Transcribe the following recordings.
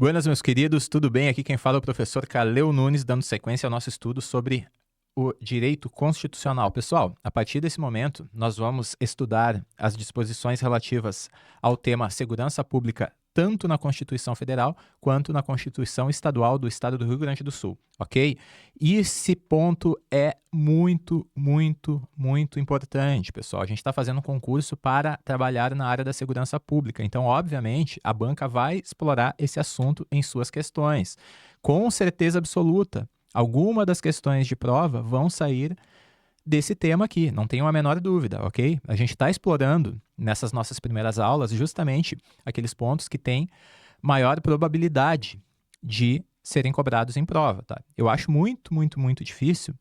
Buenas, meus queridos, tudo bem? Aqui quem fala é o professor Caleu Nunes, dando sequência ao nosso estudo sobre o direito constitucional. Pessoal, a partir desse momento, nós vamos estudar as disposições relativas ao tema segurança pública, tanto na Constituição Federal quanto na Constituição Estadual do Estado do Rio Grande do Sul, ok? E esse ponto é muito importante, pessoal. A gente está fazendo um concurso para trabalhar na área da segurança pública, então, obviamente, a banca vai explorar esse assunto em suas questões, com certeza absoluta. Alguma das questões de prova vão sair desse tema aqui, não tenho a menor dúvida, ok? A gente está explorando nessas nossas primeiras aulas justamente aqueles pontos que têm maior probabilidade de serem cobrados em prova, tá? Eu acho muito difícil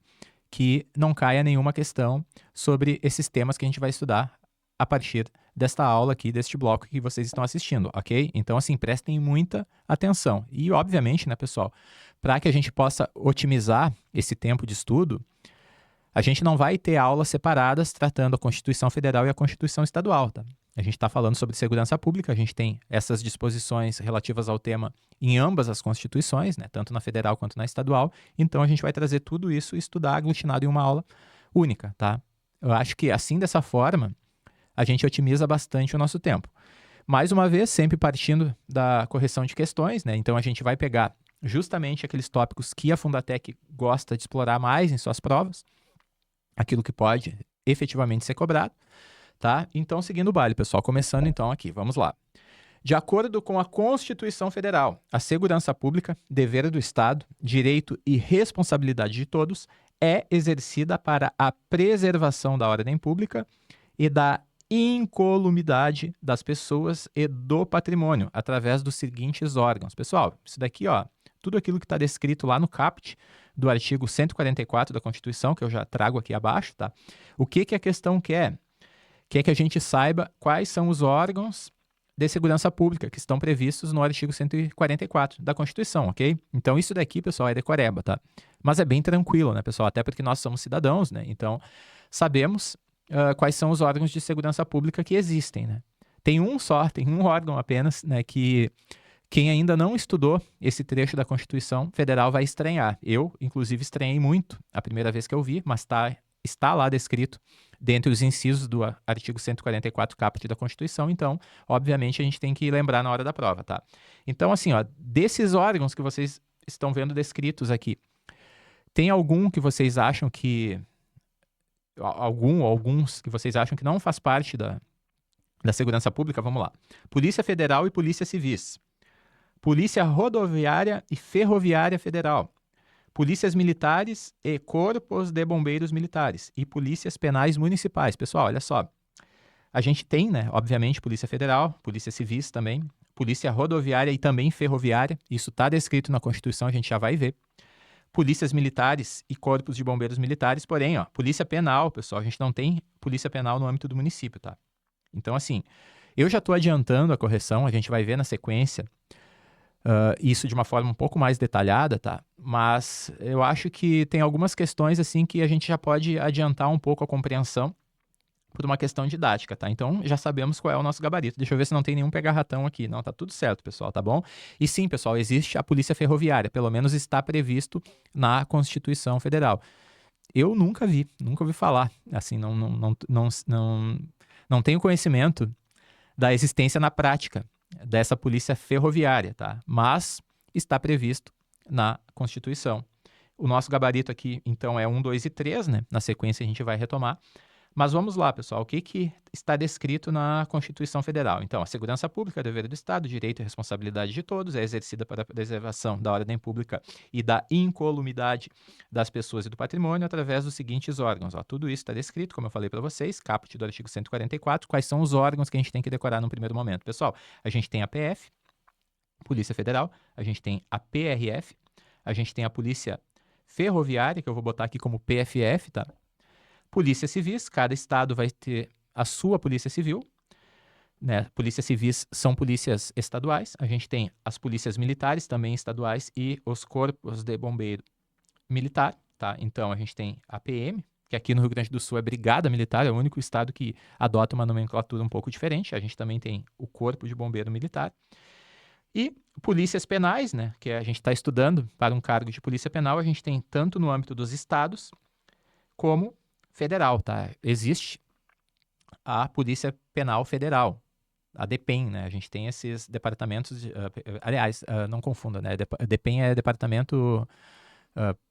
que não caia nenhuma questão sobre esses temas que a gente vai estudar a partir desta aula aqui, deste bloco que vocês estão assistindo, ok? Então, assim, prestem muita atenção. E, obviamente, né, pessoal, para que a gente possa otimizar esse tempo de estudo, a gente não vai ter aulas separadas tratando a Constituição Federal e a Constituição Estadual, tá? A gente está falando sobre segurança pública, a gente tem essas disposições relativas ao tema em ambas as constituições, né, tanto na federal quanto na estadual, então a gente vai trazer tudo isso e estudar aglutinado em uma aula única, tá? Eu acho que assim, dessa forma, a gente otimiza bastante o nosso tempo. Mais uma vez, sempre partindo da correção de questões, né? Então a gente vai pegar justamente aqueles tópicos que a Fundatec gosta de explorar mais em suas provas, aquilo que pode efetivamente ser cobrado, tá? Então, seguindo o baile, pessoal, começando então aqui, vamos lá. De acordo com a Constituição Federal, a segurança pública, dever do Estado, direito e responsabilidade de todos, é exercida para a preservação da ordem pública e da incolumidade das pessoas e do patrimônio, através dos seguintes órgãos. Pessoal, isso daqui, ó, tudo aquilo que está descrito lá no caput do artigo 144 da Constituição, que eu já trago aqui abaixo, tá? O que a questão quer? Quer que a gente saiba quais são os órgãos de segurança pública que estão previstos no artigo 144 da Constituição, ok? Então, isso daqui, pessoal, é decoreba, tá? Mas é bem tranquilo, né, pessoal? Até porque nós somos cidadãos, né? Então, sabemos quais são os órgãos de segurança pública que existem, né? Tem um órgão apenas, né, que quem ainda não estudou esse trecho da Constituição Federal vai estranhar. Eu, inclusive, estranhei muito a primeira vez que eu vi, mas está lá descrito dentre os incisos do artigo 144 caput da Constituição, então, obviamente, a gente tem que lembrar na hora da prova, tá? Então, assim, ó, desses órgãos que vocês estão vendo descritos aqui, tem algum que vocês acham que... alguns que vocês acham que não faz parte da segurança pública? Vamos lá. Polícia Federal e Polícia Civis. Polícia Rodoviária e Ferroviária Federal, polícias militares e corpos de bombeiros militares e polícias penais municipais. Pessoal, olha só, a gente tem, né, obviamente, Polícia Federal, Polícia Civis também, Polícia Rodoviária e também Ferroviária, isso está descrito na Constituição, a gente já vai ver. Polícias militares e corpos de bombeiros militares, porém, ó, Polícia Penal, pessoal, a gente não tem Polícia Penal no âmbito do município, tá? Então, assim, eu já estou adiantando a correção, a gente vai ver na sequência, isso de uma forma um pouco mais detalhada, tá? Mas eu acho que tem algumas questões assim que a gente já pode adiantar um pouco a compreensão por uma questão didática, tá? Então já sabemos qual é o nosso gabarito. Deixa eu ver se não tem nenhum pegar-ratão aqui. Não, tá tudo certo, pessoal, tá bom? E sim, pessoal, existe a Polícia Ferroviária, pelo menos está previsto na Constituição Federal. Eu nunca ouvi falar, assim, não tenho conhecimento da existência na prática dessa polícia ferroviária, tá? Mas está previsto na Constituição. O nosso gabarito aqui, então, é 1, 2 e 3, né? Na sequência a gente vai retomar. Mas vamos lá, pessoal. O que está descrito na Constituição Federal? Então, a segurança pública é dever do Estado, direito e responsabilidade de todos, é exercida para a preservação da ordem pública e da incolumidade das pessoas e do patrimônio através dos seguintes órgãos. Ó, tudo isso está descrito, como eu falei para vocês, caput do artigo 144. Quais são os órgãos que a gente tem que decorar no primeiro momento? Pessoal, a gente tem a PF, Polícia Federal, a gente tem a PRF, a gente tem a Polícia Ferroviária, que eu vou botar aqui como PFF, tá? Polícia Civis, cada estado vai ter a sua polícia civil, né? Polícias civis são polícias estaduais, a gente tem as polícias militares, também estaduais, e os corpos de bombeiro militar, tá? Então, a gente tem a PM, que aqui no Rio Grande do Sul é Brigada Militar, é o único estado que adota uma nomenclatura um pouco diferente. A gente também tem o Corpo de Bombeiro Militar. E polícias penais, né, que a gente está estudando para um cargo de polícia penal, a gente tem tanto no âmbito dos estados como federal, tá? Existe a Polícia Penal Federal, a DEPEN, né? A gente tem esses departamentos, aliás, não confunda, né? DEPEN é Departamento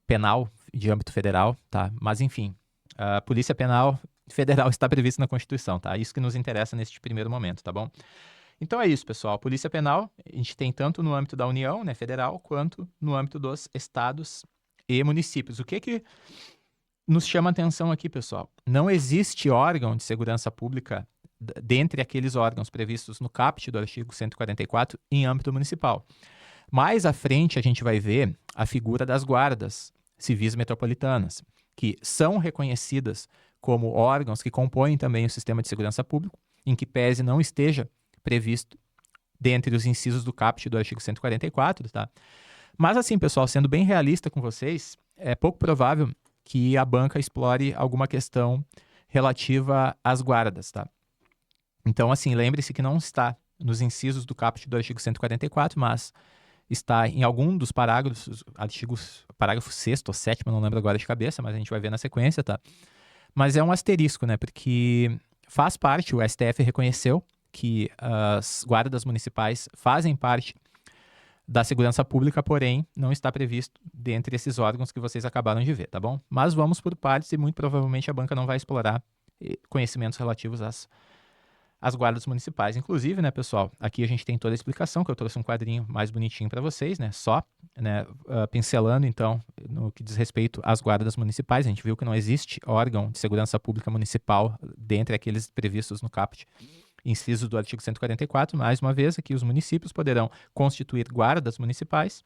Penal de âmbito federal, tá? Mas enfim, a Polícia Penal Federal está prevista na Constituição, tá? Isso que nos interessa neste primeiro momento, tá bom? Então é isso, pessoal. Polícia Penal, a gente tem tanto no âmbito da União, né, federal, quanto no âmbito dos estados e municípios. O que nos chama a atenção aqui, pessoal? Não existe órgão de segurança pública dentre aqueles órgãos previstos no caput do artigo 144 em âmbito municipal. Mais à frente, a gente vai ver a figura das guardas civis metropolitanas, que são reconhecidas como órgãos que compõem também o sistema de segurança público, em que pese não esteja previsto dentre os incisos do caput do artigo 144, tá? Mas assim, pessoal, sendo bem realista com vocês, é pouco provável que a banca explore alguma questão relativa às guardas, tá? Então, assim, lembre-se que não está nos incisos do caput do artigo 144, mas está em algum dos parágrafos, parágrafo 6º ou 7º, não lembro agora de cabeça, mas a gente vai ver na sequência, tá? Mas é um asterisco, né? Porque faz parte, o STF reconheceu que as guardas municipais fazem parte da segurança pública, porém, não está previsto dentre esses órgãos que vocês acabaram de ver, tá bom? Mas vamos por partes e muito provavelmente a banca não vai explorar conhecimentos relativos às guardas municipais. Inclusive, né, pessoal, aqui a gente tem toda a explicação, que eu trouxe um quadrinho mais bonitinho para vocês, né, só, né, pincelando, então, no que diz respeito às guardas municipais. A gente viu que não existe órgão de segurança pública municipal dentre aqueles previstos no caput, inciso do artigo 144, mais uma vez, aqui os municípios poderão constituir guardas municipais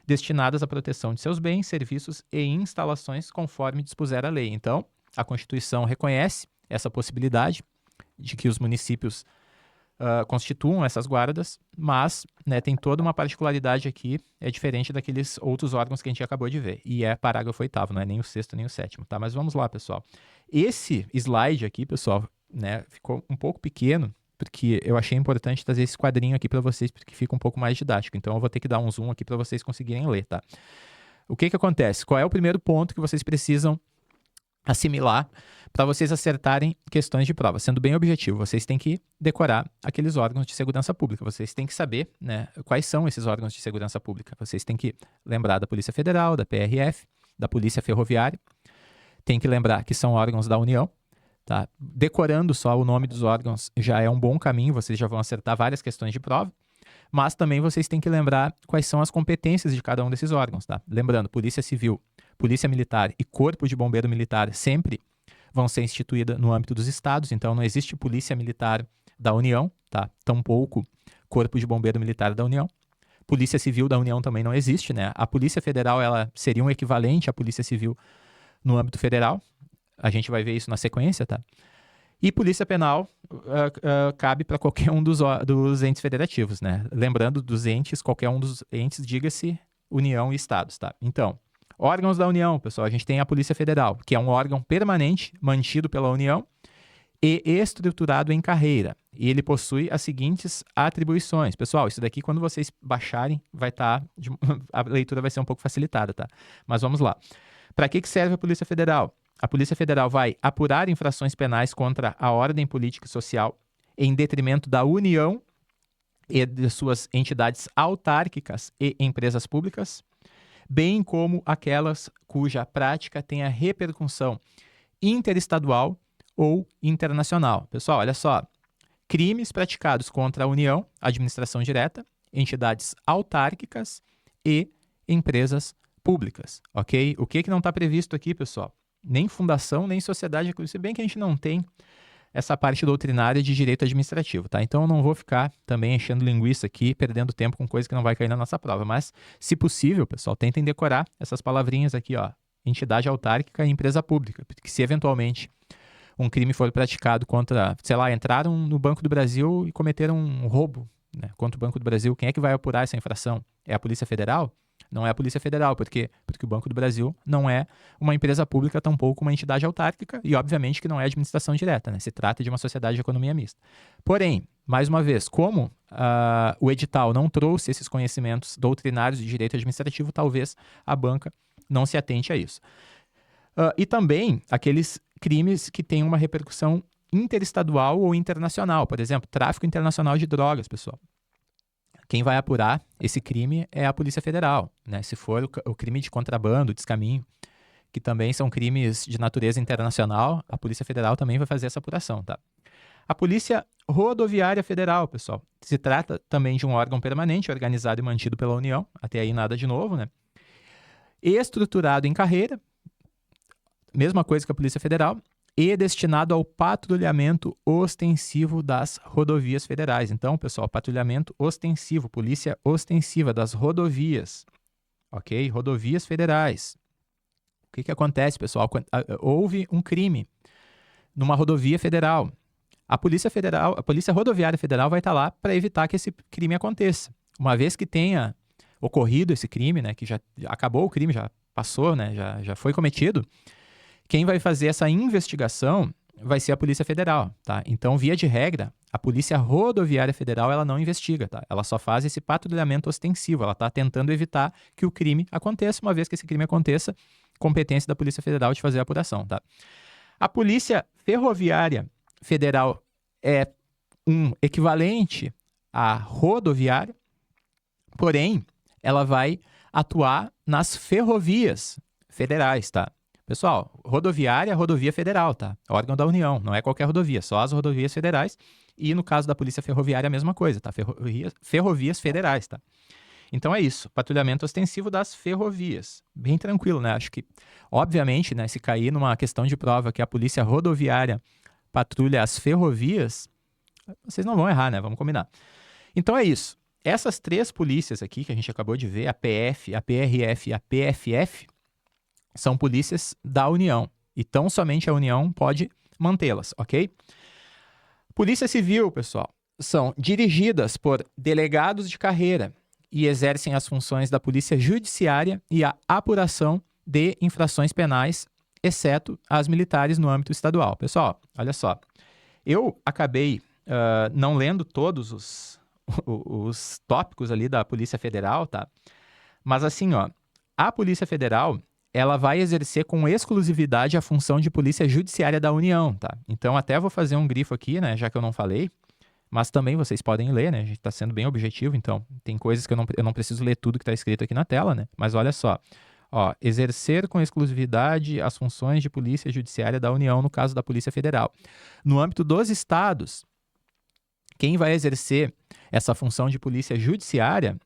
destinadas à proteção de seus bens, serviços e instalações conforme dispuser a lei. Então, a Constituição reconhece essa possibilidade de que os municípios constituam essas guardas, mas, né, tem toda uma particularidade aqui, é diferente daqueles outros órgãos que a gente acabou de ver, e é parágrafo 8º, não é nem o 6º nem o 7º, tá? Mas vamos lá, pessoal. Esse slide aqui, pessoal, né, ficou um pouco pequeno, porque eu achei importante trazer esse quadrinho aqui para vocês, porque fica um pouco mais didático. Então, eu vou ter que dar um zoom aqui para vocês conseguirem ler, tá? O que acontece? Qual é o primeiro ponto que vocês precisam assimilar para vocês acertarem questões de prova? Sendo bem objetivo, vocês têm que decorar aqueles órgãos de segurança pública. Vocês têm que saber, né, quais são esses órgãos de segurança pública. Vocês têm que lembrar da Polícia Federal, da PRF, da Polícia Ferroviária. Tem que lembrar que são órgãos da União. Tá? Decorando só o nome dos órgãos já é um bom caminho, vocês já vão acertar várias questões de prova, mas também vocês têm que lembrar quais são as competências de cada um desses órgãos. Tá? Lembrando, Polícia Civil, Polícia Militar e Corpo de Bombeiro Militar sempre vão ser instituídas no âmbito dos estados, então não existe Polícia Militar da União, tá? Tampouco Corpo de Bombeiro Militar da União. Polícia Civil da União também não existe, né? A Polícia Federal ela seria um equivalente à Polícia Civil no âmbito federal. A gente vai ver isso na sequência, tá? E Polícia Penal cabe para qualquer um dos entes federativos, né? Lembrando dos entes, qualquer um dos entes, diga-se União e Estados, tá? Então, órgãos da União, pessoal, a gente tem a Polícia Federal, que é um órgão permanente, mantido pela União e estruturado em carreira. E ele possui as seguintes atribuições. Pessoal, isso daqui, quando vocês baixarem, vai estar... a leitura vai ser um pouco facilitada, tá? Mas vamos lá. Para que serve a Polícia Federal? A Polícia Federal vai apurar infrações penais contra a ordem política e social em detrimento da União e de suas entidades autárquicas e empresas públicas, bem como aquelas cuja prática tenha repercussão interestadual ou internacional. Pessoal, olha só. Crimes praticados contra a União, administração direta, entidades autárquicas e empresas públicas, ok? O que não está previsto aqui, pessoal? Nem fundação, nem sociedade, se bem que a gente não tem essa parte doutrinária de direito administrativo, tá? Então eu não vou ficar também enchendo linguiça aqui, perdendo tempo com coisa que não vai cair na nossa prova, mas, se possível, pessoal, tentem decorar essas palavrinhas aqui, ó, entidade autárquica e empresa pública, porque se eventualmente um crime for praticado contra, sei lá, entraram no Banco do Brasil e cometeram um roubo, né, contra o Banco do Brasil, quem é que vai apurar essa infração? É a Polícia Federal? Não é a Polícia Federal, porque o Banco do Brasil não é uma empresa pública, tampouco uma entidade autárquica, e obviamente que não é administração direta, né? Se trata de uma sociedade de economia mista. Porém, mais uma vez, como o edital não trouxe esses conhecimentos doutrinários de direito administrativo, talvez a banca não se atente a isso. E também aqueles crimes que têm uma repercussão interestadual ou internacional. Por exemplo, tráfico internacional de drogas, pessoal. Quem vai apurar esse crime é a Polícia Federal, né? Se for o crime de contrabando, descaminho, que também são crimes de natureza internacional, a Polícia Federal também vai fazer essa apuração, tá? A Polícia Rodoviária Federal, pessoal, se trata também de um órgão permanente, organizado e mantido pela União, até aí nada de novo, né? Estruturado em carreira, mesma coisa que a Polícia Federal, e destinado ao patrulhamento ostensivo das rodovias federais. Então, pessoal, patrulhamento ostensivo, polícia ostensiva das rodovias, ok? Rodovias federais. O que acontece, pessoal? Houve um crime numa rodovia federal. A Polícia Rodoviária Federal vai estar lá para evitar que esse crime aconteça. Uma vez que tenha ocorrido esse crime, né, que já acabou o crime, já passou, né, já foi cometido, quem vai fazer essa investigação vai ser a Polícia Federal, tá? Então, via de regra, a Polícia Rodoviária Federal ela não investiga, tá? Ela só faz esse patrulhamento ostensivo, ela está tentando evitar que o crime aconteça. Uma vez que esse crime aconteça, competência da Polícia Federal de fazer a apuração, tá? A Polícia Ferroviária Federal é um equivalente à rodoviária, porém, ela vai atuar nas ferrovias federais, tá? Pessoal, rodoviária é rodovia federal, tá? Órgão da União, não é qualquer rodovia, só as rodovias federais. E no caso da Polícia Ferroviária, a mesma coisa, tá? Ferrovias federais, tá? Então é isso, patrulhamento ostensivo das ferrovias. Bem tranquilo, né? Acho que, obviamente, né, se cair numa questão de prova que a Polícia Rodoviária patrulha as ferrovias, vocês não vão errar, né? Vamos combinar. Então é isso. Essas três polícias aqui que a gente acabou de ver, a PF, a PRF e a PFF, são polícias da União. Então, somente a União pode mantê-las, ok? Polícia Civil, pessoal, são dirigidas por delegados de carreira e exercem as funções da Polícia Judiciária e a apuração de infrações penais, exceto as militares no âmbito estadual. Pessoal, olha só. Eu acabei não lendo todos os tópicos ali da Polícia Federal, tá? Mas assim, ó, a Polícia Federal ela vai exercer com exclusividade a função de polícia judiciária da União, tá? Então, até vou fazer um grifo aqui, né, já que eu não falei, mas também vocês podem ler, né? A gente está sendo bem objetivo, então tem coisas que eu não preciso ler tudo que está escrito aqui na tela, né? Mas olha só, ó, exercer com exclusividade as funções de polícia judiciária da União, no caso da Polícia Federal. No âmbito dos estados, quem vai exercer essa função de polícia judiciária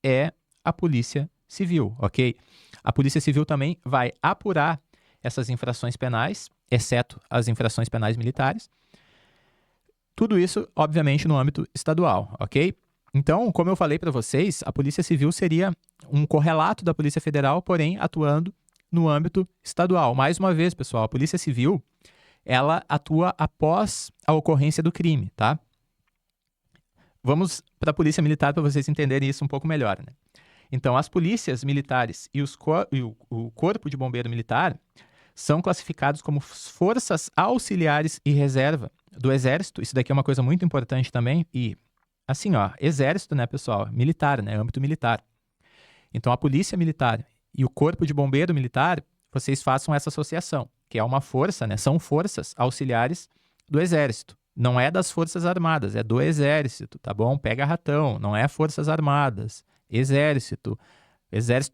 é a Polícia Civil, ok? A Polícia Civil também vai apurar essas infrações penais, exceto as infrações penais militares. Tudo isso, obviamente, no âmbito estadual, ok? Então, como eu falei para vocês, a Polícia Civil seria um correlato da Polícia Federal, porém atuando no âmbito estadual. Mais uma vez, pessoal, a Polícia Civil, ela atua após a ocorrência do crime, tá? Vamos para a Polícia Militar para vocês entenderem isso um pouco melhor, né? Então, as polícias militares e o Corpo de Bombeiro Militar são classificados como forças auxiliares e reserva do Exército. Isso daqui é uma coisa muito importante também. E, assim, ó, Exército, né, pessoal? Militar, né? Âmbito militar. Então, a Polícia Militar e o Corpo de Bombeiro Militar, vocês façam essa associação, que é uma força, né? São forças auxiliares do Exército. Não é das Forças Armadas, é do Exército, tá bom? Pega ratão, não é Forças Armadas. Exército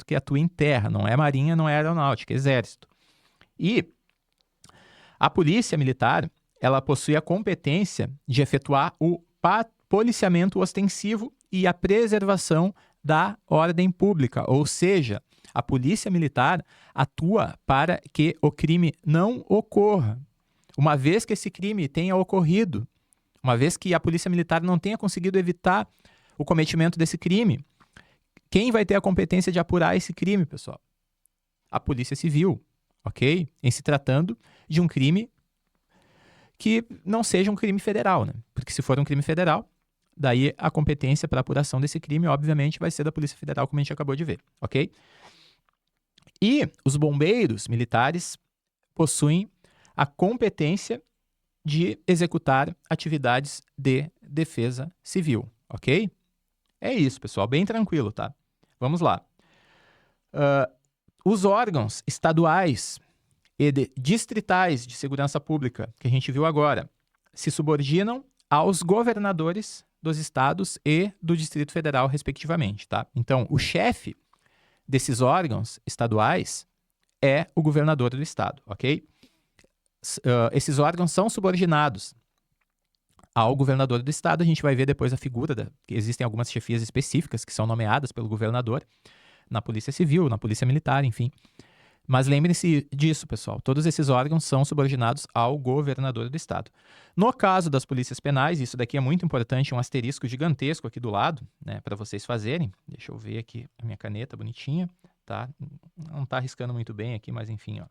que atua em terra, não é marinha, não é aeronáutica, exército. E a polícia militar, ela possui a competência de efetuar o policiamento ostensivo e a preservação da ordem pública, ou seja, a polícia militar atua para que o crime não ocorra. Uma vez que esse crime tenha ocorrido, uma vez que a polícia militar não tenha conseguido evitar o cometimento desse crime, quem vai ter a competência de apurar esse crime, pessoal? A Polícia Civil, ok? Em se tratando de um crime que não seja um crime federal, né? Porque se for um crime federal, daí a competência para apuração desse crime, obviamente, vai ser da Polícia Federal, como a gente acabou de ver, ok? E os bombeiros militares possuem a competência de executar atividades de defesa civil, ok? É isso, pessoal, bem tranquilo, tá? Vamos lá. Os órgãos estaduais e distritais de segurança pública, que a gente viu agora, se subordinam aos governadores dos estados e do Distrito Federal, respectivamente, tá? Então, o chefe desses órgãos estaduais é o governador do estado, ok? Esses órgãos são subordinados ao governador do estado. A gente vai ver depois a figura, que existem algumas chefias específicas que são nomeadas pelo governador na Polícia Civil, na Polícia Militar, enfim. Mas lembrem-se disso, pessoal. Todos esses órgãos são subordinados ao governador do estado. No caso das polícias penais, isso daqui é muito importante, um asterisco gigantesco aqui do lado, né, para vocês fazerem. Deixa eu ver aqui a minha caneta bonitinha, tá? Não tá riscando muito bem aqui, mas enfim, ó.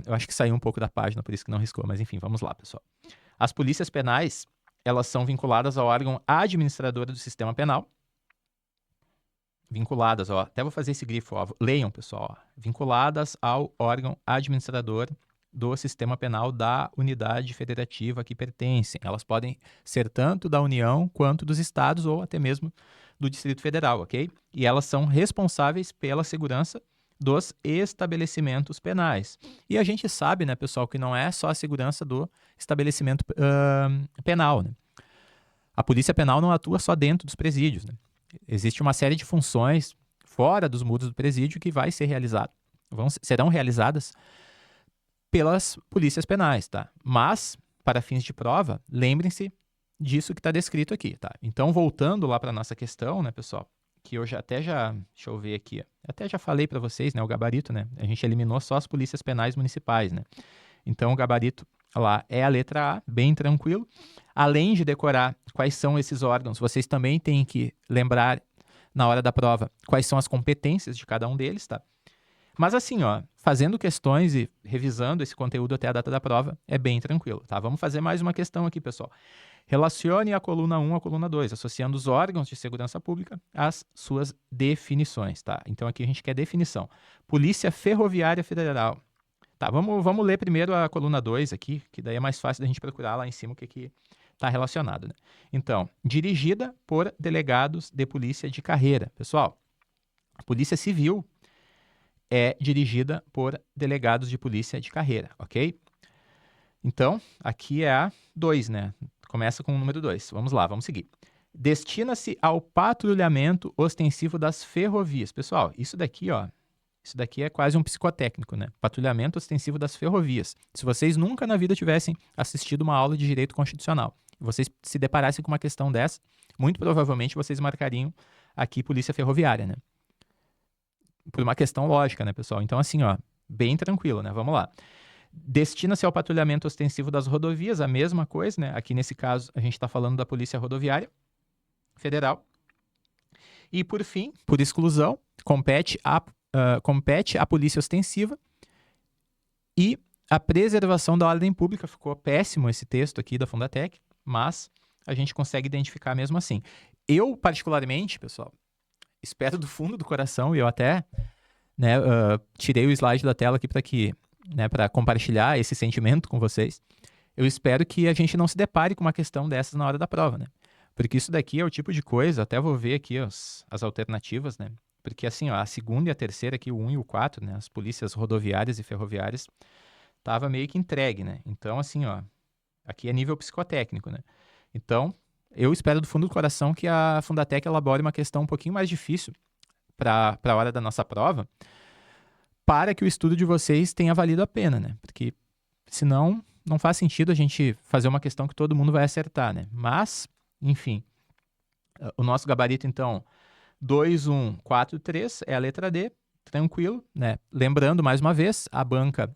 Eu acho que saiu um pouco da página, por isso que não riscou, mas enfim, vamos lá, pessoal. As polícias penais, elas são vinculadas ao órgão administrador do sistema penal. Vinculadas, ó, até vou fazer esse grifo, ó, leiam, pessoal, ó, vinculadas ao órgão administrador do sistema penal da unidade federativa a que pertencem. Elas podem ser tanto da União quanto dos estados ou até mesmo do Distrito Federal, ok? E elas são responsáveis pela segurança dos estabelecimentos penais. E a gente sabe, né, pessoal, que não é só a segurança do estabelecimento penal, né? A polícia penal não atua só dentro dos presídios, né? Existe uma série de funções fora dos muros do presídio que vai ser realizado. Serão realizadas pelas polícias penais, tá? Mas, para fins de prova, lembrem-se disso que está descrito aqui, tá? Então, voltando lá para a nossa questão, né, pessoal, que eu deixa eu ver aqui, até já falei para vocês, né, o gabarito, né? A gente eliminou só as polícias penais municipais, né? Então, o gabarito lá é a letra A, bem tranquilo. Além de decorar quais são esses órgãos, vocês também têm que lembrar, na hora da prova, quais são as competências de cada um deles, tá? Mas assim, ó, fazendo questões e revisando esse conteúdo até a data da prova, é bem tranquilo, tá? Vamos fazer mais uma questão aqui, pessoal. Relacione a coluna 1 à coluna 2, associando os órgãos de segurança pública às suas definições, tá? Então, aqui a gente quer definição. Polícia Ferroviária Federal. Tá, vamos ler primeiro a coluna 2 aqui, que daí é mais fácil da gente procurar lá em cima o que está relacionado, né? Então, dirigida por delegados de polícia de carreira. Pessoal, a Polícia Civil é dirigida por delegados de polícia de carreira, ok? Então, aqui é a 2, né? Começa com o número 2. Vamos lá, vamos seguir. Destina-se ao patrulhamento ostensivo das ferrovias. Pessoal, isso daqui é quase um psicotécnico, né? Patrulhamento ostensivo das ferrovias. Se vocês nunca na vida tivessem assistido uma aula de direito constitucional, e vocês se deparassem com uma questão dessa, muito provavelmente vocês marcariam aqui Polícia Ferroviária, né? Por uma questão lógica, né, pessoal? Então, assim, ó, bem tranquilo, né? Vamos lá. Destina-se ao patrulhamento ostensivo das rodovias, a mesma coisa, né? Aqui nesse caso, a gente está falando da Polícia Rodoviária Federal. E, por fim, por exclusão, compete à polícia ostensiva e a preservação da ordem pública. Ficou péssimo esse texto aqui da Fundatec, mas a gente consegue identificar mesmo assim. Eu, particularmente, pessoal, espero do fundo do coração, e eu até tirei o slide da tela aqui para compartilhar esse sentimento com vocês. Eu espero que a gente não se depare com uma questão dessas na hora da prova, né? Porque isso daqui é o tipo de coisa, até vou ver aqui as alternativas, né? Porque assim, ó, a segunda e a terceira aqui, o 1 e o 4, né, as polícias rodoviárias e ferroviárias, tava meio que entregue, né? Então, assim, ó, aqui é nível psicotécnico, né? Então, eu espero do fundo do coração que a Fundatec elabore uma questão um pouquinho mais difícil para a hora da nossa prova, para que o estudo de vocês tenha valido a pena, né? Porque senão não faz sentido a gente fazer uma questão que todo mundo vai acertar, né? Mas, enfim, o nosso gabarito, então, 2, 1, 4, 3 é a letra D, tranquilo, né? Lembrando, mais uma vez, a banca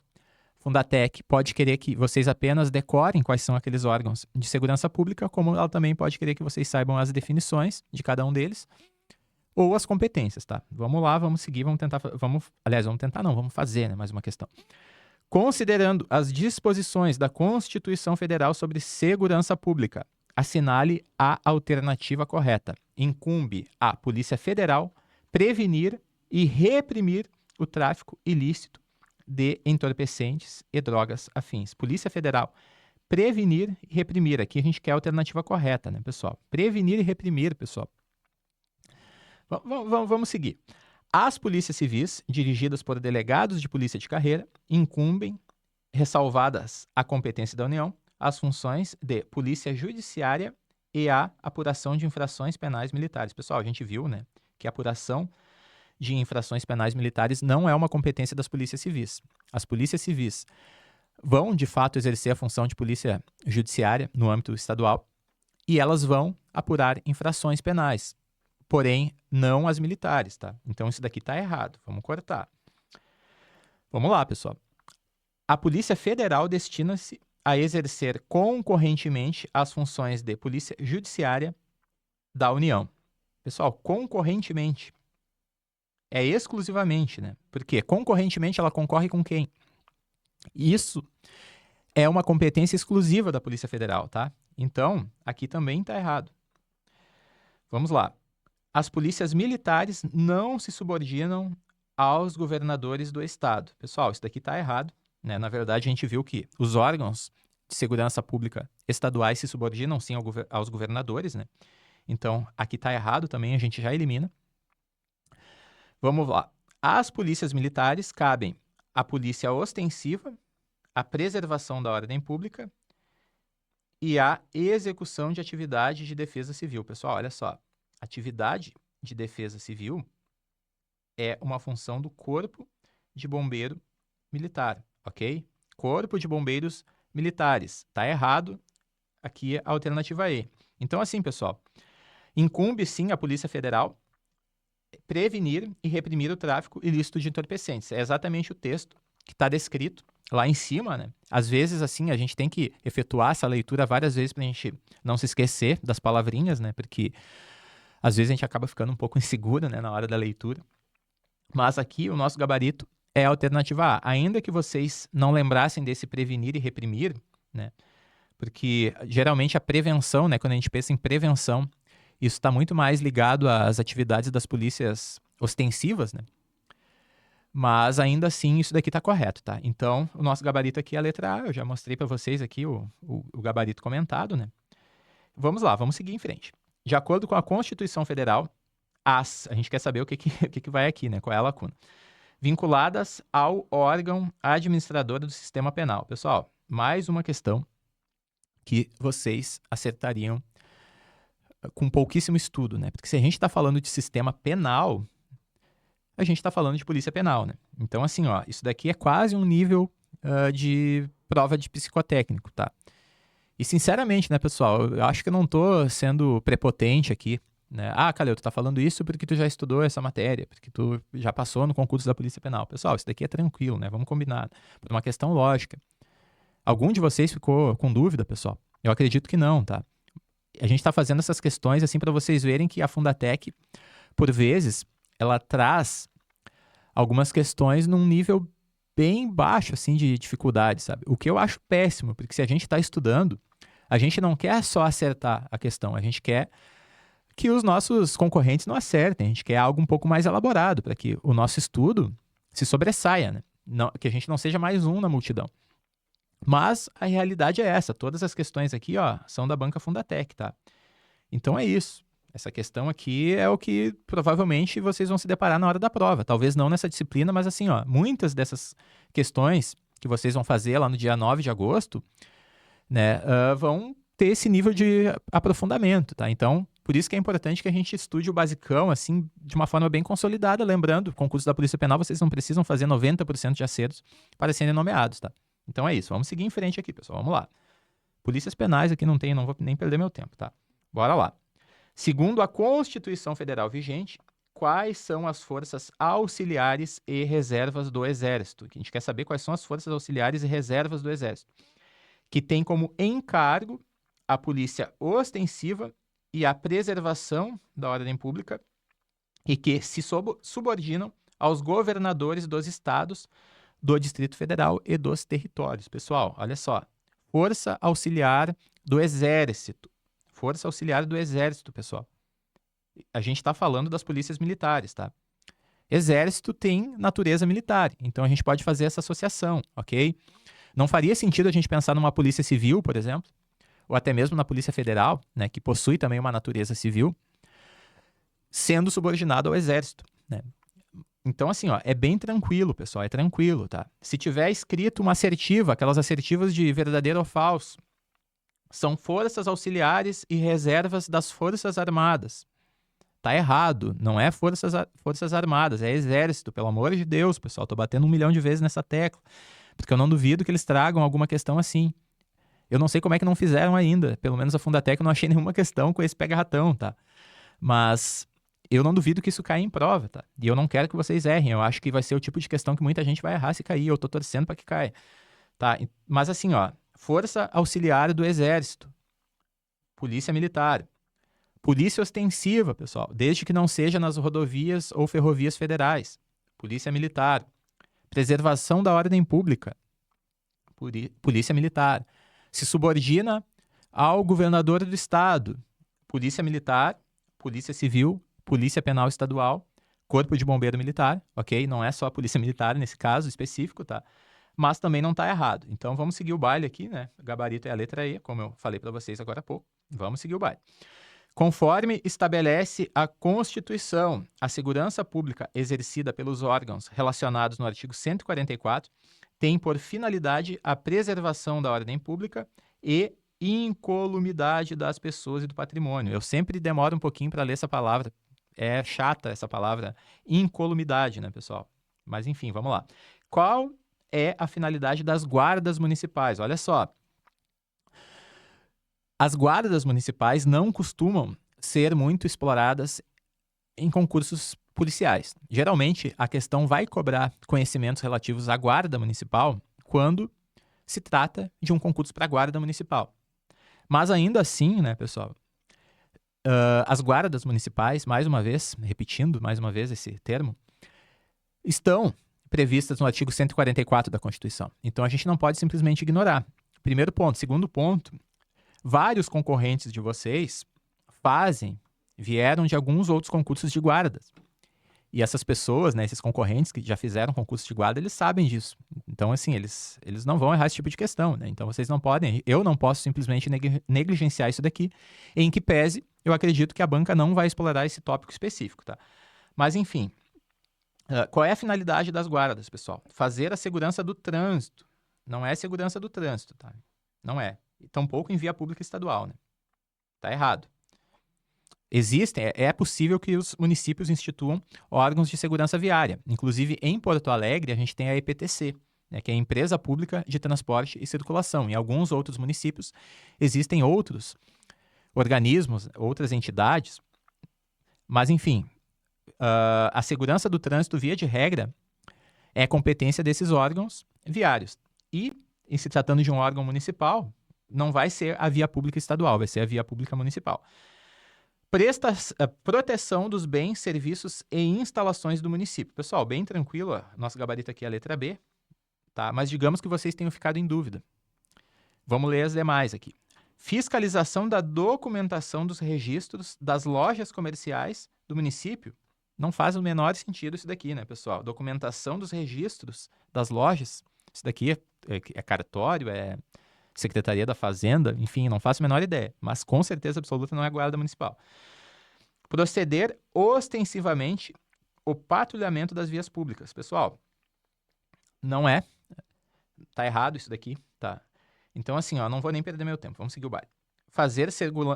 Fundatec pode querer que vocês apenas decorem quais são aqueles órgãos de segurança pública, como ela também pode querer que vocês saibam as definições de cada um deles ou as competências, tá? Vamos lá, vamos seguir, vamos fazer, né? Mais uma questão. Considerando as disposições da Constituição Federal sobre segurança pública, assinale a alternativa correta. Incumbe à Polícia Federal prevenir e reprimir o tráfico ilícito de entorpecentes e drogas afins. Polícia Federal prevenir e reprimir. Aqui a gente quer a alternativa correta, né, pessoal? Prevenir e reprimir, pessoal. Vamos seguir. As polícias civis, dirigidas por delegados de polícia de carreira, incumbem, ressalvadas a competência da União, as funções de polícia judiciária e a apuração de infrações penais militares. Pessoal, a gente viu, né, que a apuração de infrações penais militares não é uma competência das polícias civis. As polícias civis vão, de fato, exercer a função de polícia judiciária no âmbito estadual e elas vão apurar infrações penais, porém, não as militares, tá? Então, isso daqui tá errado. Vamos cortar. Vamos lá, pessoal. A Polícia Federal destina-se a exercer concorrentemente as funções de polícia judiciária da União. Pessoal, concorrentemente é exclusivamente, né? Porque concorrentemente ela concorre com quem? Isso é uma competência exclusiva da Polícia Federal, tá? Então, aqui também tá errado. Vamos lá. As polícias militares não se subordinam aos governadores do estado. Pessoal, isso daqui tá errado, né? Na verdade, a gente viu que os órgãos de segurança pública estaduais se subordinam sim aos governadores, né? Então, aqui tá errado também, a gente já elimina. Vamos lá. As polícias militares cabem a polícia ostensiva, a preservação da ordem pública e a execução de atividade de defesa civil. Pessoal, olha só. Atividade de defesa civil é uma função do Corpo de Bombeiro Militar, ok? Corpo de Bombeiros Militares. Tá errado. Aqui é a alternativa E. Então, assim, pessoal, incumbe sim a Polícia Federal prevenir e reprimir o tráfico ilícito de entorpecentes. É exatamente o texto que está descrito lá em cima, né? Às vezes, assim, a gente tem que efetuar essa leitura várias vezes para a gente não se esquecer das palavrinhas, né? Porque às vezes a gente acaba ficando um pouco inseguro, né, na hora da leitura. Mas aqui o nosso gabarito é a alternativa A. Ainda que vocês não lembrassem desse prevenir e reprimir, né? Porque geralmente a prevenção, né, quando a gente pensa em prevenção, isso está muito mais ligado às atividades das polícias ostensivas, né? Mas ainda assim isso daqui está correto, tá? Então o nosso gabarito aqui é a letra A. Eu já mostrei para vocês aqui o gabarito comentado, né? Vamos lá, vamos seguir em frente. De acordo com a Constituição Federal, a gente quer saber o que vai aqui, né? Qual é a lacuna? Vinculadas ao órgão administrador do sistema penal. Pessoal, mais uma questão que vocês acertariam com pouquíssimo estudo, né? Porque se a gente está falando de sistema penal, a gente está falando de polícia penal, né? Então, assim, ó, isso daqui é quase um nível de prova de psicotécnico, tá? E, sinceramente, né, pessoal, eu acho que eu não estou sendo prepotente aqui, né? Ah, Calil, tu tá falando isso porque tu já estudou essa matéria, porque tu já passou no concurso da Polícia Penal. Pessoal, isso daqui é tranquilo, né? Vamos combinar. Por uma questão lógica. Algum de vocês ficou com dúvida, pessoal? Eu acredito que não, tá? A gente está fazendo essas questões assim para vocês verem que a Fundatec, por vezes, ela traz algumas questões num nível bem baixo assim de dificuldade, sabe? O que eu acho péssimo, porque se a gente está estudando, a gente não quer só acertar a questão, a gente quer que os nossos concorrentes não acertem, a gente quer algo um pouco mais elaborado para que o nosso estudo se sobressaia, né? Não, que a gente não seja mais um na multidão. Mas a realidade é essa, todas as questões aqui, ó, são da banca Fundatec, tá? Então é isso. Essa questão aqui é o que provavelmente vocês vão se deparar na hora da prova. Talvez não nessa disciplina, mas assim, ó, muitas dessas questões que vocês vão fazer lá no dia 9 de agosto, né, vão ter esse nível de aprofundamento, tá? Então, por isso que é importante que a gente estude o basicão, assim, de uma forma bem consolidada. Lembrando, concurso da Polícia Penal, vocês não precisam fazer 90% de acertos para serem nomeados, tá? Então é isso, vamos seguir em frente aqui, pessoal, vamos lá. Polícias penais aqui não vou nem perder meu tempo, tá? Bora lá. Segundo a Constituição Federal vigente, quais são as forças auxiliares e reservas do Exército? A gente quer saber quais são as forças auxiliares e reservas do Exército, que tem como encargo a polícia ostensiva e a preservação da ordem pública e que se subordinam aos governadores dos estados, do Distrito Federal e dos territórios. Pessoal, olha só. Força Auxiliar do Exército. Força Auxiliar do Exército, pessoal. A gente está falando das polícias militares, tá? Exército tem natureza militar, então a gente pode fazer essa associação, ok? Não faria sentido a gente pensar numa polícia civil, por exemplo, ou até mesmo na Polícia Federal, né, que possui também uma natureza civil, sendo subordinado ao Exército, né? Então, assim, ó, é bem tranquilo, pessoal, é tranquilo, tá? Se tiver escrito uma assertiva, aquelas assertivas de verdadeiro ou falso, são forças auxiliares e reservas das Forças Armadas. Tá errado, não é forças Armadas, é Exército, pelo amor de Deus, pessoal, tô batendo 1 milhão de vezes nessa tecla, porque eu não duvido que eles tragam alguma questão assim. Eu não sei como é que não fizeram ainda, pelo menos a Fundatec eu não achei nenhuma questão com esse pega-ratão, tá? Mas eu não duvido que isso caia em prova, tá? E eu não quero que vocês errem. Eu acho que vai ser o tipo de questão que muita gente vai errar se cair. Eu tô torcendo para que caia, tá? Mas assim, ó, Força Auxiliar do Exército, Polícia Militar, Polícia Ostensiva, pessoal, desde que não seja nas rodovias ou ferrovias federais, Polícia Militar, Preservação da Ordem Pública, Polícia Militar, se subordina ao governador do estado, Polícia Militar, Polícia Civil, Polícia Penal Estadual, Corpo de Bombeiro Militar, ok? Não é só a Polícia Militar nesse caso específico, tá? Mas também não está errado. Então vamos seguir o baile aqui, né? O gabarito é a letra E, como eu falei para vocês agora há pouco. Vamos seguir o baile. Conforme estabelece a Constituição, a segurança pública exercida pelos órgãos relacionados no artigo 144 tem por finalidade a preservação da ordem pública e incolumidade das pessoas e do patrimônio. Eu sempre demoro um pouquinho para ler essa palavra. É chata essa palavra, incolumidade, né, pessoal? Mas enfim, vamos lá. Qual é a finalidade das guardas municipais? Olha só. As guardas municipais não costumam ser muito exploradas em concursos policiais. Geralmente, a questão vai cobrar conhecimentos relativos à guarda municipal quando se trata de um concurso para guarda municipal. Mas ainda assim, né, pessoal, as guardas municipais, mais uma vez, repetindo mais uma vez esse termo, estão previstas no artigo 144 da Constituição. Então, a gente não pode simplesmente ignorar. Primeiro ponto. Segundo ponto, vários concorrentes de vocês vieram de alguns outros concursos de guardas. E essas pessoas, né, esses concorrentes que já fizeram concurso de guarda, eles sabem disso. Então, assim, eles não vão errar esse tipo de questão, né? Então, vocês não podem, eu não posso simplesmente negligenciar isso daqui, em que pese, eu acredito que a banca não vai explorar esse tópico específico, tá? Mas, enfim, qual é a finalidade das guardas, pessoal? Fazer a segurança do trânsito. Não é segurança do trânsito, tá? Não é. E tampouco em via pública estadual, né? Tá errado. É possível que os municípios instituam órgãos de segurança viária. Inclusive, em Porto Alegre, a gente tem a EPTC, né, que é a Empresa Pública de Transporte e Circulação. Em alguns outros municípios, existem outros organismos, outras entidades. Mas, enfim, a segurança do trânsito, via de regra, é competência desses órgãos viários. E, em se tratando de um órgão municipal, não vai ser a via pública estadual, vai ser a via pública municipal. Proteção dos bens, serviços e instalações do município. Pessoal, bem tranquilo, ó, nosso gabarito aqui é a letra B, tá? Mas digamos que vocês tenham ficado em dúvida. Vamos ler as demais aqui. Fiscalização da documentação dos registros das lojas comerciais do município. Não faz o menor sentido isso daqui, né, pessoal? Documentação dos registros das lojas. Isso daqui é cartório, é Secretaria da Fazenda, enfim, não faço a menor ideia, mas com certeza absoluta não é guarda municipal. Proceder ostensivamente o patrulhamento das vias públicas. Pessoal, não é, tá errado isso daqui, tá? Então, assim, ó, não vou nem perder meu tempo, vamos seguir o baile. Fazer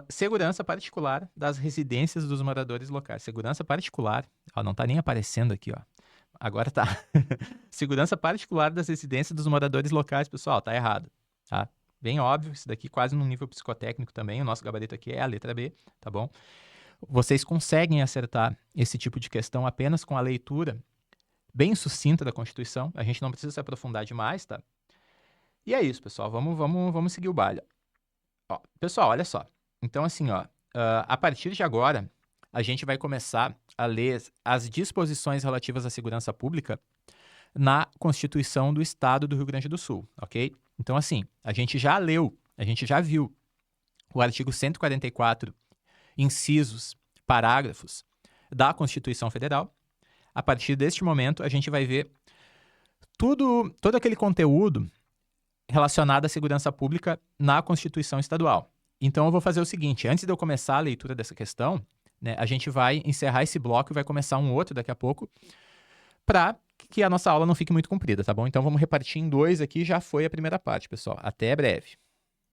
segurança particular das residências dos moradores locais. Segurança particular, ó, não tá nem aparecendo aqui, ó. Agora tá. Segurança particular das residências dos moradores locais, pessoal, tá errado, tá? Bem óbvio, isso daqui quase no nível psicotécnico também, o nosso gabarito aqui é a letra B, tá bom? Vocês conseguem acertar esse tipo de questão apenas com a leitura bem sucinta da Constituição, a gente não precisa se aprofundar demais, tá? E é isso, pessoal, vamos seguir o baile. Ó, pessoal, olha só, então assim, ó, a partir de agora, a gente vai começar a ler as disposições relativas à segurança pública na Constituição do Estado do Rio Grande do Sul, ok? Então, assim, a gente já leu, a gente já viu o artigo 144, incisos, parágrafos da Constituição Federal. A partir deste momento, a gente vai ver todo aquele conteúdo relacionada à segurança pública na Constituição Estadual. Então, eu vou fazer o seguinte, antes de eu começar a leitura dessa questão, né, a gente vai encerrar esse bloco e vai começar um outro daqui a pouco, para que a nossa aula não fique muito comprida, tá bom? Então, vamos repartir em 2 aqui, já foi a primeira parte, pessoal. Até breve.